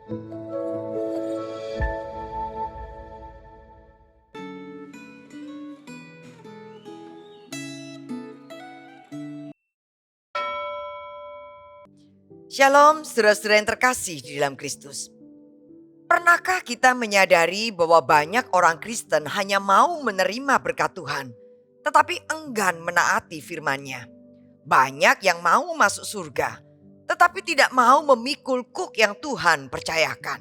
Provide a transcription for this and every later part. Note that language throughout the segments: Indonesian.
Shalom saudara-saudara yang terkasih di dalam Kristus. Pernahkah kita menyadari bahwa banyak orang Kristen hanya mau menerima berkat Tuhan, tetapi enggan menaati firman-Nya? Banyak yang mau masuk surga, tetapi tidak mau memikul kuk yang Tuhan percayakan.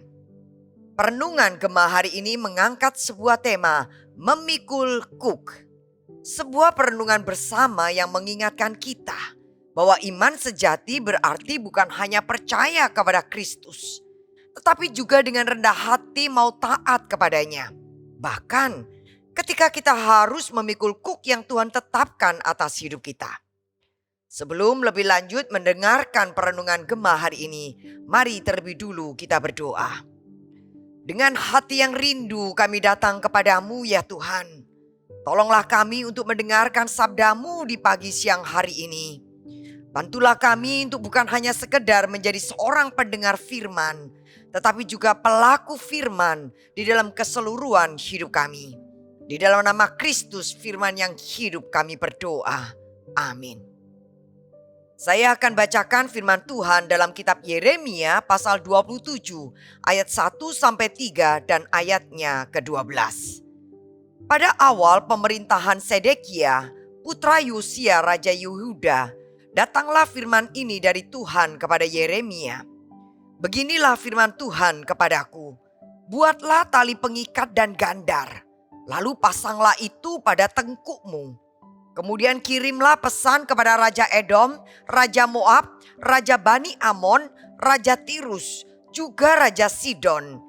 Perenungan Gema hari ini mengangkat sebuah tema, memikul kuk. Sebuah perenungan bersama yang mengingatkan kita bahwa iman sejati berarti bukan hanya percaya kepada Kristus, tetapi juga dengan rendah hati mau taat kepadanya. Bahkan ketika kita harus memikul kuk yang Tuhan tetapkan atas hidup kita. Sebelum lebih lanjut mendengarkan perenungan Gema hari ini, mari terlebih dulu kita berdoa. Dengan hati yang rindu kami datang kepadamu ya Tuhan. Tolonglah kami untuk mendengarkan sabdamu di pagi siang hari ini. Bantulah kami untuk bukan hanya sekedar menjadi seorang pendengar firman, tetapi juga pelaku firman di dalam keseluruhan hidup kami. Di dalam nama Kristus firman yang hidup kami berdoa. Amin. Saya akan bacakan firman Tuhan dalam kitab Yeremia pasal 27 ayat 1-3 dan ayatnya ke-12. Pada awal pemerintahan Sedekia, putra Yosia Raja Yehuda, datanglah firman ini dari Tuhan kepada Yeremia. Beginilah firman Tuhan kepadaku, buatlah tali pengikat dan gandar, lalu pasanglah itu pada tengkukmu. Kemudian kirimlah pesan kepada Raja Edom, Raja Moab, Raja Bani Amon, Raja Tirus, juga Raja Sidon,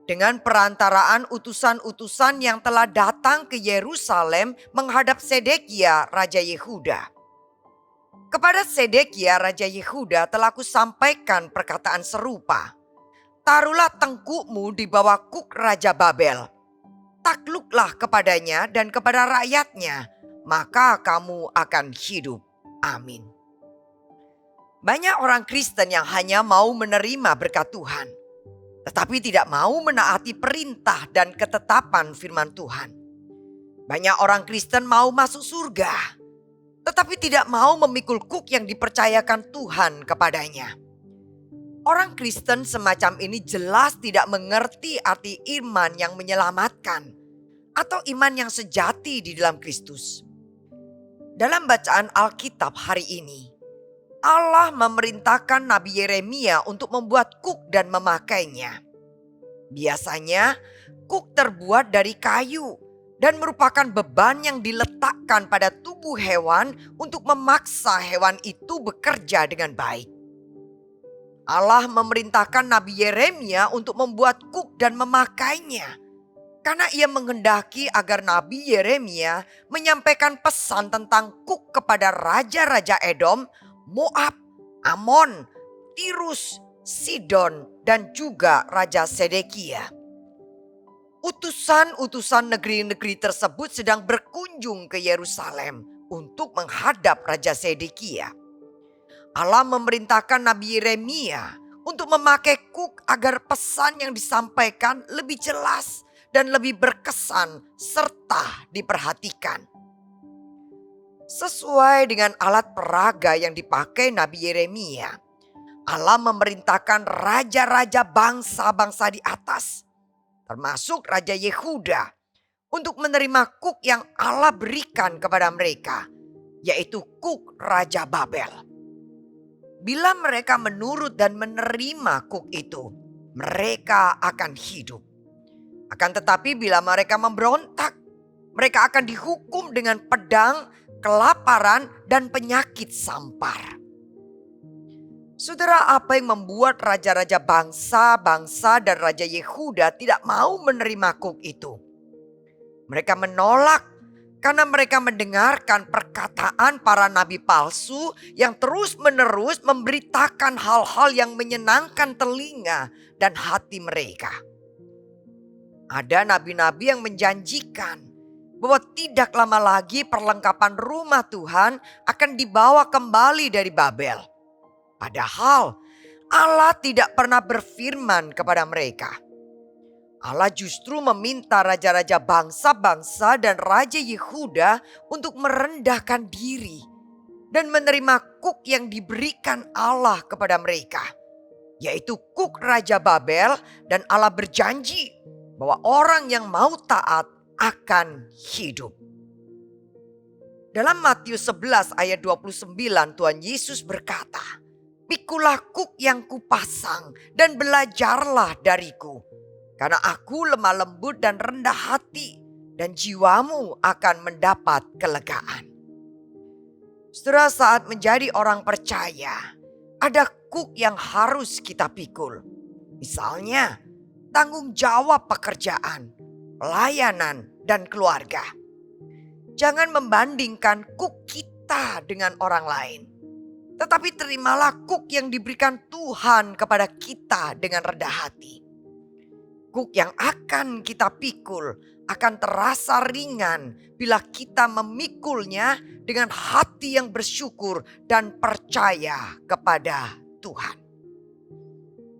dengan perantaraan utusan-utusan yang telah datang ke Yerusalem menghadap Sedekia Raja Yehuda. Kepada Sedekia Raja Yehuda telah kusampaikan perkataan serupa. Taruhlah tengkukmu di bawah kuk Raja Babel. Takluklah kepadanya dan kepada rakyatnya, maka kamu akan hidup. Amin. Banyak orang Kristen yang hanya mau menerima berkat Tuhan, tetapi tidak mau menaati perintah dan ketetapan firman Tuhan. Banyak orang Kristen mau masuk surga, tetapi tidak mau memikul kuk yang dipercayakan Tuhan kepadanya. Orang Kristen semacam ini jelas tidak mengerti arti iman yang menyelamatkan atau iman yang sejati di dalam Kristus. Dalam bacaan Alkitab hari ini, Allah memerintahkan Nabi Yeremia untuk membuat kuk dan memakainya. Biasanya kuk terbuat dari kayu dan merupakan beban yang diletakkan pada tubuh hewan untuk memaksa hewan itu bekerja dengan baik. Allah memerintahkan Nabi Yeremia untuk membuat kuk dan memakainya, karena ia menghendaki agar Nabi Yeremia menyampaikan pesan tentang kuk kepada raja-raja Edom, Moab, Amon, Tirus, Sidon, dan juga Raja Sedekia. Utusan-utusan negeri-negeri tersebut sedang berkunjung ke Yerusalem untuk menghadap Raja Sedekia. Allah memerintahkan Nabi Yeremia untuk memakai kuk agar pesan yang disampaikan lebih jelas dan lebih berkesan serta diperhatikan. Sesuai dengan alat peraga yang dipakai Nabi Yeremia, Allah memerintahkan raja-raja bangsa-bangsa di atas, termasuk Raja Yehuda, untuk menerima kuk yang Allah berikan kepada mereka, yaitu kuk Raja Babel. Bila mereka menurut dan menerima kuk itu, mereka akan hidup. Akan tetapi bila mereka memberontak, mereka akan dihukum dengan pedang, kelaparan, dan penyakit sampar. Saudara, apa yang membuat raja-raja bangsa-bangsa dan Raja Yehuda tidak mau menerima kuk itu? Mereka menolak karena mereka mendengarkan perkataan para nabi palsu yang terus-menerus memberitakan hal-hal yang menyenangkan telinga dan hati mereka. Ada nabi-nabi yang menjanjikan bahwa tidak lama lagi perlengkapan rumah Tuhan akan dibawa kembali dari Babel. Padahal Allah tidak pernah berfirman kepada mereka. Allah justru meminta raja-raja bangsa-bangsa dan Raja Yehuda untuk merendahkan diri dan menerima kuk yang diberikan Allah kepada mereka, yaitu kuk Raja Babel, dan Allah berjanji bahwa orang yang mau taat akan hidup. Dalam Matius 11 ayat 29 Tuhan Yesus berkata, "Pikulah kuk yang kupasang dan belajarlah dariku, karena aku lemah lembut dan rendah hati, dan jiwamu akan mendapat kelegaan." Saudara, saat menjadi orang percaya, ada kuk yang harus kita pikul. Misalnya, tanggung jawab pekerjaan, pelayanan, dan keluarga. Jangan membandingkan kuk kita dengan orang lain. Tetapi terimalah kuk yang diberikan Tuhan kepada kita dengan rendah hati. Kuk yang akan kita pikul akan terasa ringan bila kita memikulnya dengan hati yang bersyukur dan percaya kepada Tuhan.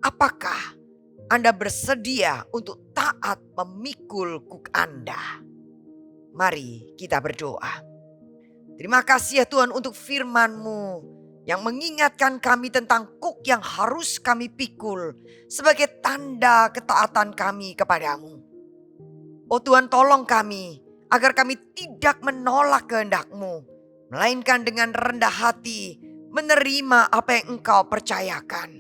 Apakah Anda bersedia untuk taat memikul kuk Anda? Mari kita berdoa. Terima kasih ya Tuhan untuk firman-Mu yang mengingatkan kami tentang kuk yang harus kami pikul sebagai tanda ketaatan kami kepadamu. Oh Tuhan, tolong kami agar kami tidak menolak kehendak-Mu, melainkan dengan rendah hati menerima apa yang Engkau percayakan.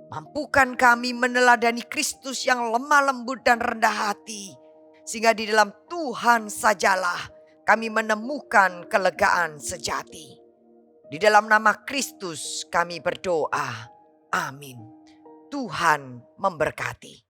Mampukan kami meneladani Kristus yang lemah lembut dan rendah hati, sehingga di dalam Tuhan sajalah kami menemukan kelegaan sejati. Di dalam nama Kristus kami berdoa. Amin. Tuhan memberkati.